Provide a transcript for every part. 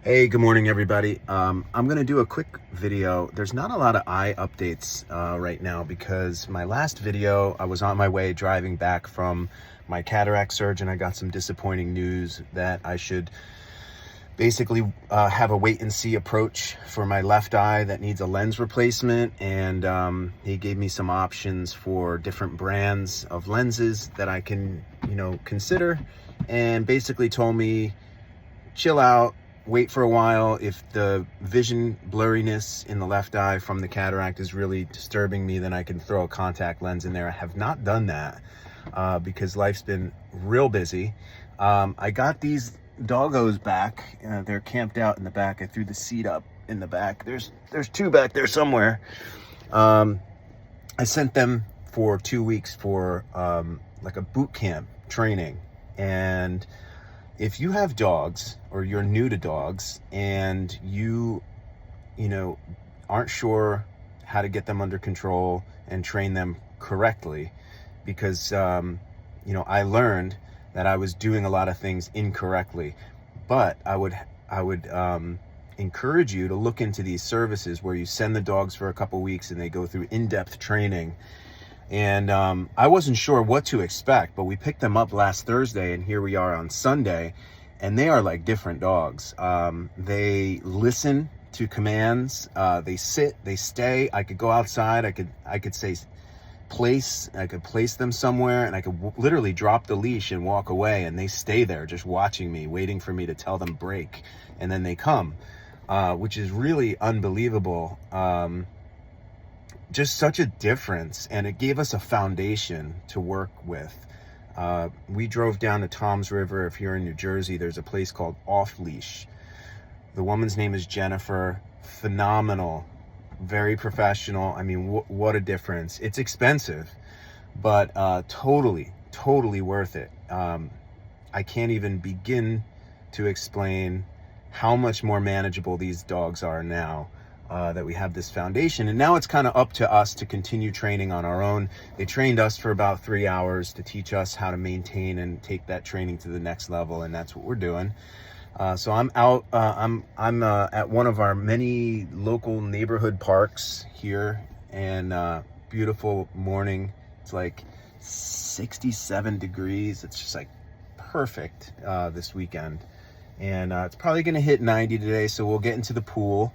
Hey, good morning, everybody. I'm going to do a quick video. There's not a lot of eye updates right now because my last video, I was on my way driving back from my cataract surgeon. I got some disappointing news that I should basically have a wait and see approach for my left eye that needs a lens replacement. And he gave me some options for different brands of lenses that I can, consider, and basically told me, chill out, wait for a while. If the vision blurriness in the left eye from the cataract is really disturbing me, then I can throw a contact lens in there. I have not done that because life's been real busy. I got these doggos back. They're camped out in the back. I threw the seat up in the back. There's two back there somewhere. I sent them for 2 weeks for like a boot camp training. And if you have dogs or you're new to dogs and you aren't sure how to get them under control and train them correctly, because I learned that I was doing a lot of things incorrectly. But I would encourage you to look into these services where you send the dogs for a couple weeks and they go through in-depth training. And I wasn't sure what to expect, but we picked them up last Thursday, and here we are on Sunday, and they are like different dogs. They listen to commands. They sit, they stay. I could go outside. I could say place. I could place them somewhere, and I could literally drop the leash and walk away, and they stay there just watching me, waiting for me to tell them break, and then they come, which is really unbelievable. Just such a difference, and it gave us a foundation to work with. We drove down to Tom's River. If you're in New Jersey, there's a place called Off Leash. The woman's name is Jennifer. Phenomenal, very professional. I mean, what a difference. It's expensive, but totally worth it. I can't even begin to explain how much more manageable these dogs are now. That we have this foundation, and now it's kind of up to us to continue training on our own. They trained us for about 3 hours to teach us how to maintain and take that training to the next level, and that's what we're doing. So I'm out. I'm at one of our many local neighborhood parks here, and beautiful morning. It's like 67 degrees. It's just like perfect this weekend, and it's probably going to hit 90 today. So we'll get into the pool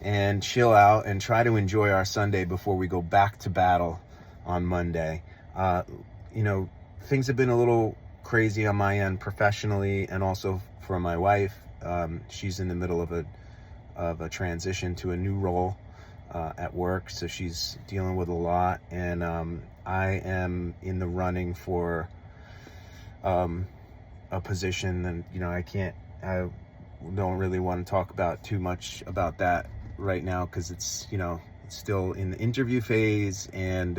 and chill out and try to enjoy our Sunday before we go back to battle on Monday. Things have been a little crazy on my end professionally, and also for my wife. She's in the middle of a transition to a new role at work, so she's dealing with a lot, and I am in the running for a position, and I don't really want to talk about too much about that right now, because it's still in the interview phase, and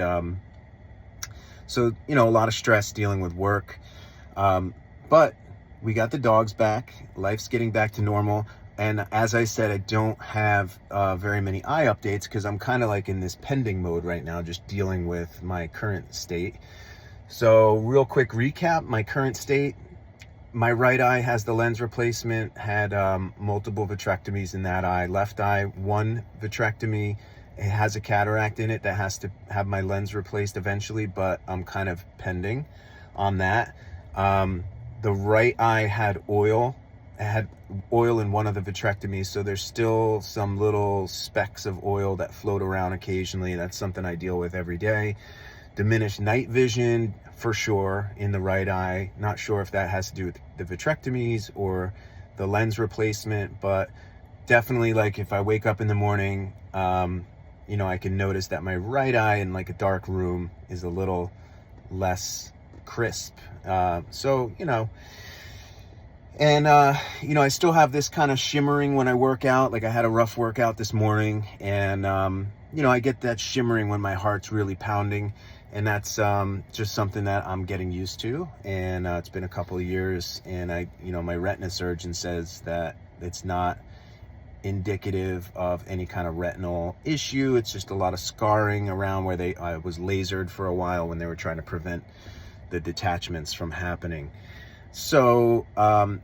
so a lot of stress dealing with work, but we got the dogs back. Life's getting back to normal, and as I said, I don't have very many eye updates because I'm kind of like in this pending mode right now, just dealing with my current state. So real quick recap, my current state: my right eye has the lens replacement, had multiple vitrectomies in that eye. Left eye, one vitrectomy. It has a cataract in it that has to have my lens replaced eventually, but I'm kind of pending on that. The right eye had oil. It had oil in one of the vitrectomies, so there's still some little specks of oil that float around occasionally. That's something I deal with every day. Diminished night vision for sure in the right eye. Not sure if that has to do with the vitrectomies or the lens replacement, but definitely, like, if I wake up in the morning, I can notice that my right eye in like a dark room is a little less crisp. I still have this kind of shimmering when I work out. Like, I had a rough workout this morning, and I get that shimmering when my heart's really pounding. And that's just something that I'm getting used to. And it's been a couple of years, and my retina surgeon says that it's not indicative of any kind of retinal issue. It's just a lot of scarring around where I was lasered for a while when they were trying to prevent the detachments from happening. So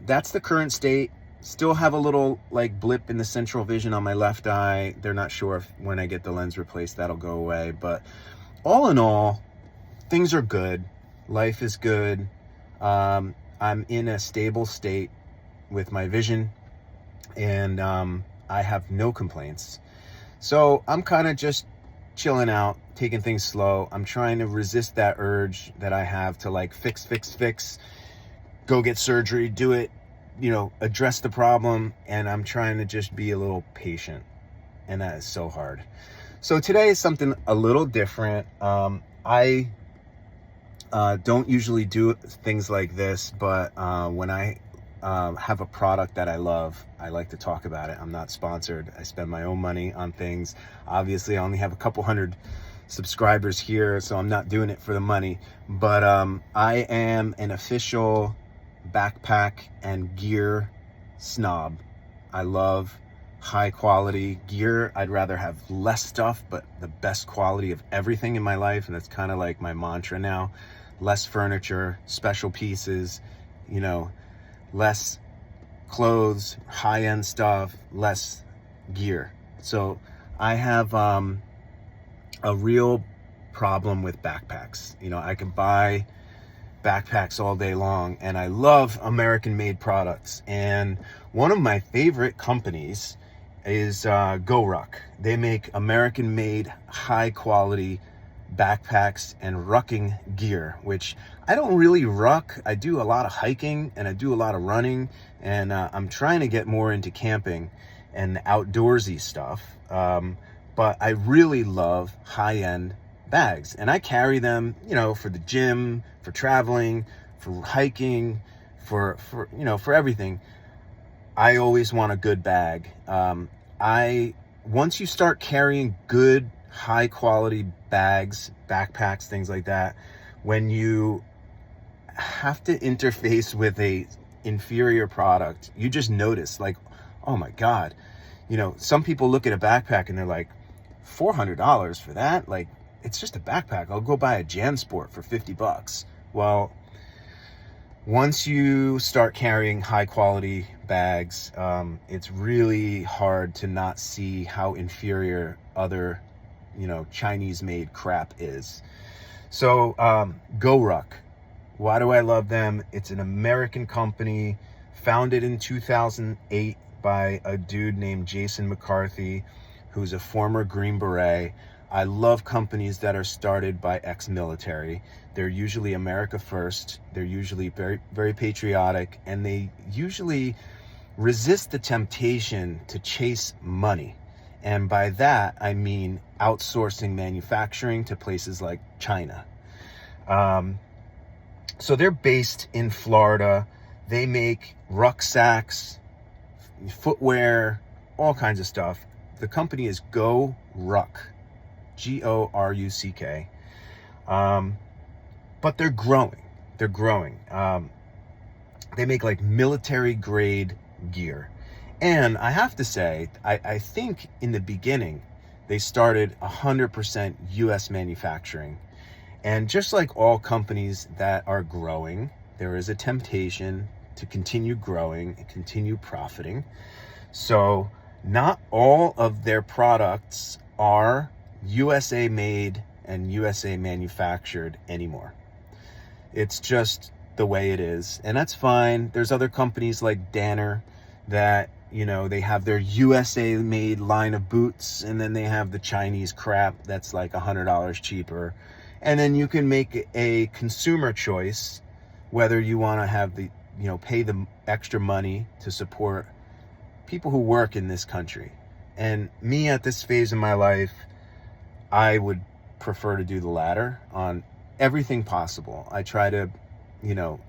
that's the current state. Still have a little like blip in the central vision on my left eye. They're not sure if when I get the lens replaced that'll go away, but all in all, things are good. Life is good. I'm in a stable state with my vision, and I have no complaints. So I'm kind of just chilling out, taking things slow. I'm trying to resist that urge that I have to like fix, go get surgery, do it, address the problem. And I'm trying to just be a little patient. And that is so hard. So today is something a little different. I don't usually do things like this, but when I have a product that I love, I like to talk about it. I'm not sponsored. I spend my own money on things. Obviously, I only have a couple hundred subscribers here, so I'm not doing it for the money. But I am an official backpack and gear snob. I love high quality gear. I'd rather have less stuff, but the best quality of everything in my life. And that's kind of like my mantra now. Less furniture, special pieces, less clothes, high-end stuff, less gear. So I have a real problem with backpacks. I can buy backpacks all day long, and I love American-made products. And one of my favorite companies is GoRuck. They make American-made, high-quality backpacks and rucking gear, which I don't really ruck. I do a lot of hiking and I do a lot of running, and I'm trying to get more into camping and outdoorsy stuff. But I really love high-end bags, and I carry them, for the gym, for traveling, for hiking, for everything. I always want a good bag. Once you start carrying good, high quality bags, backpacks, things like that, when you have to interface with a inferior product, you just notice like, oh my God, some people look at a backpack and they're like, $400 for that? Like, it's just a backpack. I'll go buy a JanSport for $50. Well, once you start carrying high quality bags, it's really hard to not see how inferior other Chinese made crap is. So GoRuck, why do I love them? It's an American company founded in 2008 by a dude named Jason McCarthy, who's a former Green Beret. I love companies that are started by ex-military. They're usually America first. They're usually very, very patriotic, and they usually resist the temptation to chase money. And by that, I mean outsourcing manufacturing to places like China. So they're based in Florida. They make rucksacks, footwear, all kinds of stuff. The company is GoRuck, GoRuck. But they're growing. They make like military grade gear. And I have to say, I think in the beginning, they started 100% US manufacturing. And just like all companies that are growing, there is a temptation to continue growing and continue profiting. So not all of their products are USA made and USA manufactured anymore. It's just the way it is. And that's fine. There's other companies like Danner that, they have their USA made line of boots, and then they have the Chinese crap that's like $100 cheaper. And then you can make a consumer choice whether you want to have the, pay the extra money to support people who work in this country. And me at this phase in my life, I would prefer to do the latter on everything possible. I try to,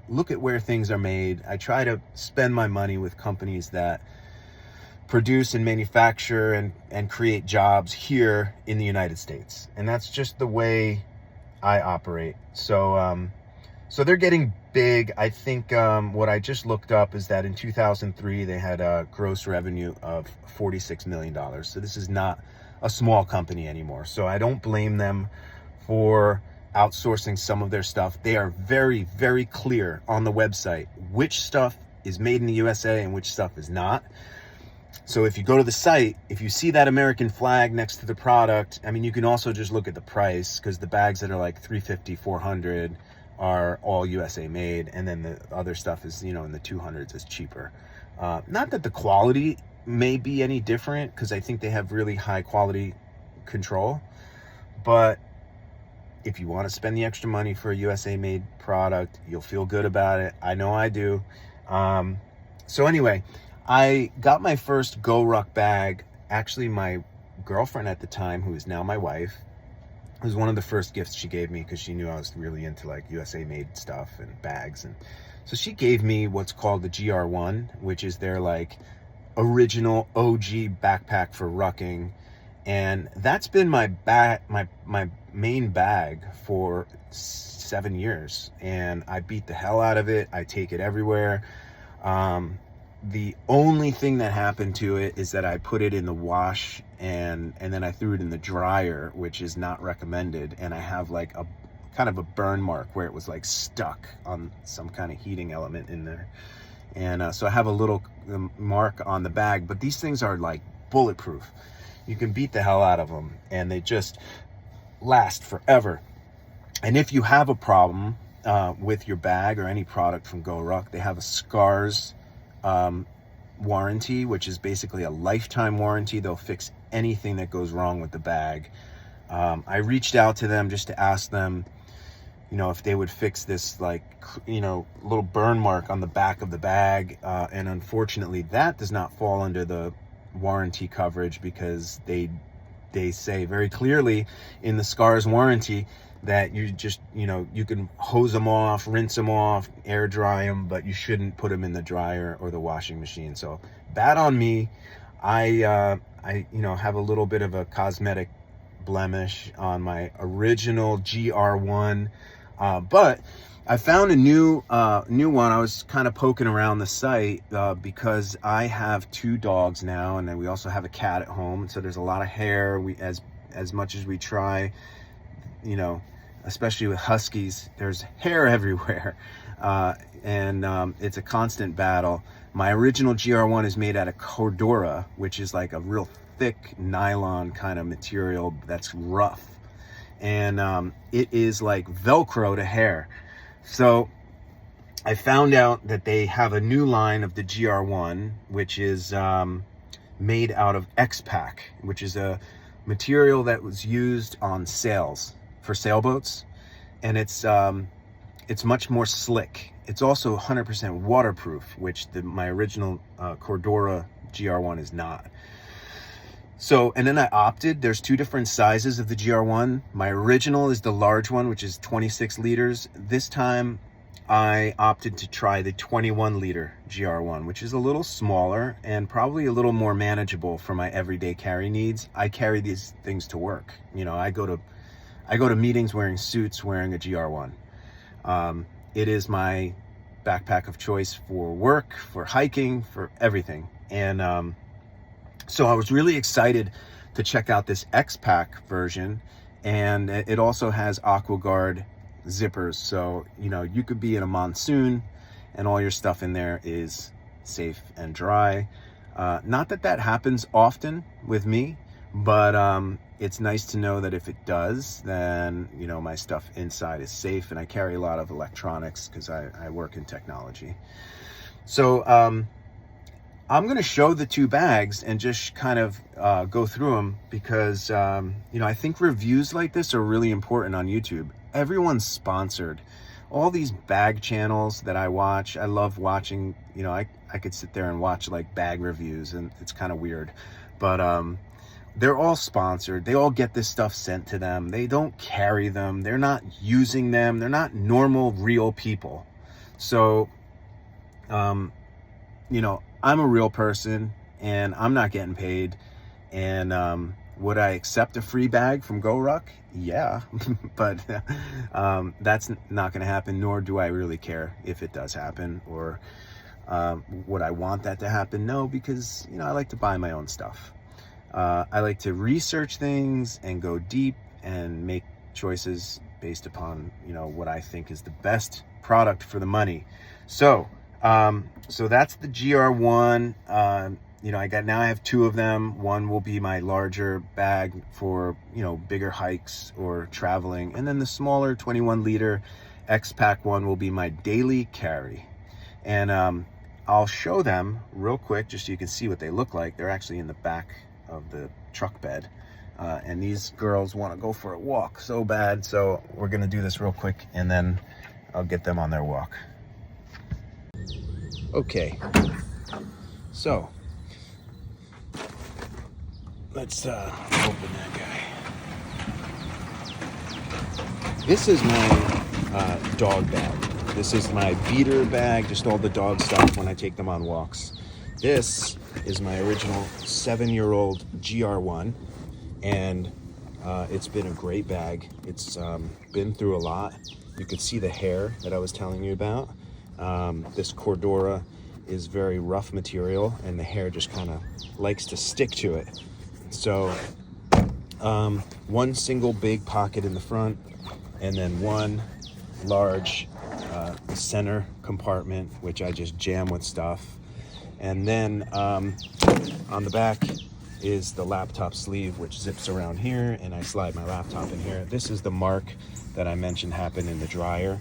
look at where things are made. I try to spend my money with companies that produce and manufacture and create jobs here in the United States. And that's just the way I operate. So they're getting big. I think what I just looked up is that in 2003, they had a gross revenue of $46 million. So this is not a small company anymore. So I don't blame them for outsourcing some of their stuff. They are very, very clear on the website which stuff is made in the USA and which stuff is not. So if you go to the site, if you see that American flag next to the product, I mean, you can also just look at the price, because the bags that are like $350, $400 are all USA made, and then the other stuff is, you know, in the 200s is cheaper. Not that the quality may be any different, because I think they have really high quality control, but if you want to spend the extra money for a USA made product, you'll feel good about it. I know I do. So anyway, I got my first GoRuck bag. Actually, my girlfriend at the time, who is now my wife, was one of the first gifts she gave me, because she knew I was really into like USA made stuff and bags. And so she gave me what's called the GR1, which is their like original OG backpack for rucking. And that's been my main bag for 7 years, and I beat the hell out of it. I take it everywhere. The only thing that happened to it is that I put it in the wash and then I threw it in the dryer, which is not recommended. And I have like a kind of a burn mark where it was like stuck on some kind of heating element in there. And so I have a little mark on the bag, but these things are like bulletproof. You can beat the hell out of them and they just last forever. And if you have a problem with your bag or any product from GoRuck, they have a scars warranty, which is basically a lifetime warranty. They'll fix anything that goes wrong with the bag. I reached out to them just to ask them, you know, if they would fix this, like, you know, little burn mark on the back of the bag. And unfortunately, that does not fall under the warranty coverage, because they say very clearly in the scars warranty that you just, you know, you can hose them off, rinse them off, air dry them, but you shouldn't put them in the dryer or the washing machine. So bad on me. I you know, have a little bit of a cosmetic blemish on my original GR1, but I found a new one. I was kind of poking around the site because I have 2 dogs now, and then we also have a cat at home. So there's a lot of hair. We, as much as we try, you know, especially with huskies, there's hair everywhere, and it's a constant battle. My original GR1 is made out of Cordura, which is like a real thick nylon kind of material that's rough, and it is like Velcro to hair. So I found out that they have a new line of the GR1, which is made out of X-Pack, which is a material that was used on sails for sailboats, and it's much more slick. It's also 100% waterproof, which my original Cordura GR1 is not. So, and then I opted, there's 2 different sizes of the GR1. My original is the large one, which is 26 liters. This time I opted to try the 21 liter GR1, which is a little smaller and probably a little more manageable for my everyday carry needs. I carry these things to work. You know, I go to meetings wearing suits, wearing a GR1. It is my backpack of choice for work, for hiking, for everything. And so I was really excited to check out this X-Pack version, and it also has AquaGuard zippers. So, you know, you could be in a monsoon and all your stuff in there is safe and dry. Not that that happens often with me, but it's nice to know that if it does, then, you know, my stuff inside is safe. And I carry a lot of electronics because I work in technology. So I'm going to show the 2 bags and just kind of go through them, because you know, I think reviews like this are really important on YouTube. Everyone's sponsored. All these bag channels that I watch, I love watching. You know, I could sit there and watch like bag reviews, and it's kind of weird, but they're all sponsored. They all get this stuff sent to them. They don't carry them. They're not using them. They're not normal, real people. So, you know, I'm a real person and I'm not getting paid. And would I accept a free bag from GoRuck? Yeah, but that's not going to happen, nor do I really care if it does happen, or would I want that to happen? No, because, you know, I like to buy my own stuff. I like to research things and go deep and make choices based upon, you know, what I think is the best product for the money. So So that's the GR1. You know, I have two of them. One will be my larger bag for, you know, bigger hikes or traveling. And then the smaller 21 liter X-Pack one will be my daily carry. And I'll show them real quick just so you can see what they look like. They're actually in the back of the truck bed. And these girls want to go for a walk so bad. So we're going to do this real quick and then I'll get them on their walk. Okay, so let's open that guy. This is my dog bag. This is my beater bag, just all the dog stuff when I take them on walks. This is my original 7-year-old GR1, and it's been a great bag. It's been through a lot. You could see the hair that I was telling you about. This Cordura is very rough material and the hair just kind of likes to stick to it. So one single big pocket in the front and then one large center compartment, which I just jam with stuff. And then on the back is the laptop sleeve, which zips around here and I slide my laptop in here. This is the mark that I mentioned happened in the dryer.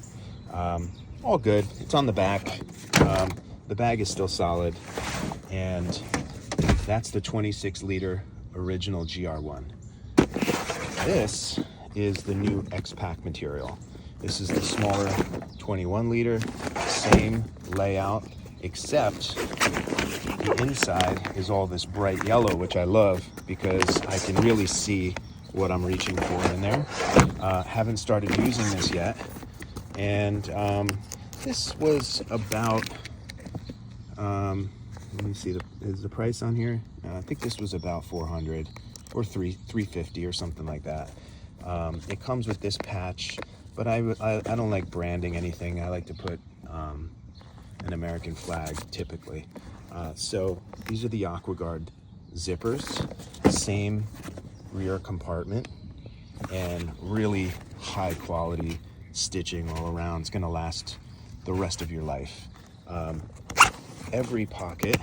All good. It's on the back. The bag is still solid. And that's the 26 liter original GR1. This is the new X-Pack material. This is the smaller 21 liter, same layout, except the inside is all this bright yellow, which I love because I can really see what I'm reaching for in there. Haven't started using this yet. And this was about, let me see, is the price on here? I think this was about 400 or 350 or something like that. It comes with this patch, but I don't like branding anything. I like to put an American flag typically. So these are the AquaGuard zippers, same rear compartment, and really high quality stitching all around. It's gonna last the rest of your life. Every pocket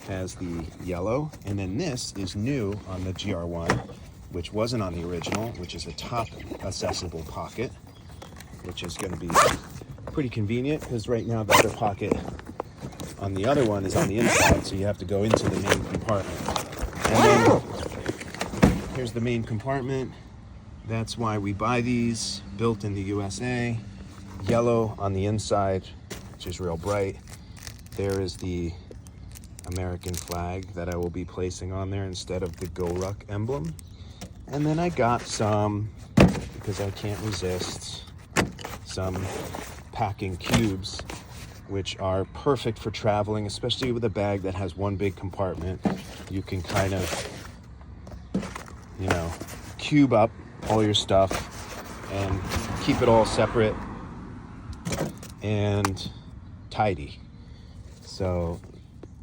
has the yellow, and then this is new on the GR1, which wasn't on the original, which is a top accessible pocket, which is going to be pretty convenient because right now the other pocket on the other one is on the inside, so you have to go into the main compartment. And then here's the main compartment. That's why we buy these, built in the USA. Yellow on the inside, which is real bright. There is the American flag that I will be placing on there instead of the GoRuck emblem. And then I got some, because I can't resist, some packing cubes, which are perfect for traveling, especially with a bag that has one big compartment. You can kind of, you know, cube up all your stuff and keep it all separate and tidy. So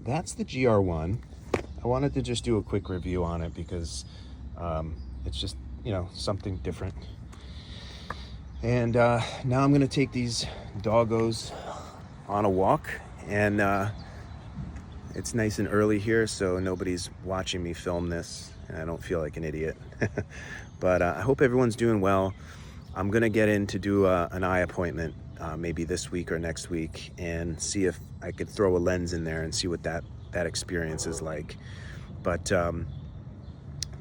that's the GR1. I wanted to just do a quick review on it because it's just, you know, something different. And now I'm gonna take these doggos on a walk, and it's nice and early here, so nobody's watching me film this and I don't feel like an idiot. But I hope everyone's doing well. I'm gonna get in to do an eye appointment maybe this week or next week and see if I could throw a lens in there and see what that experience is like. But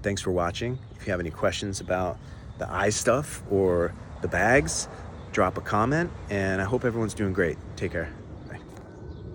thanks for watching. If you have any questions about the eye stuff or the bags, drop a comment, and I hope everyone's doing great. Take care.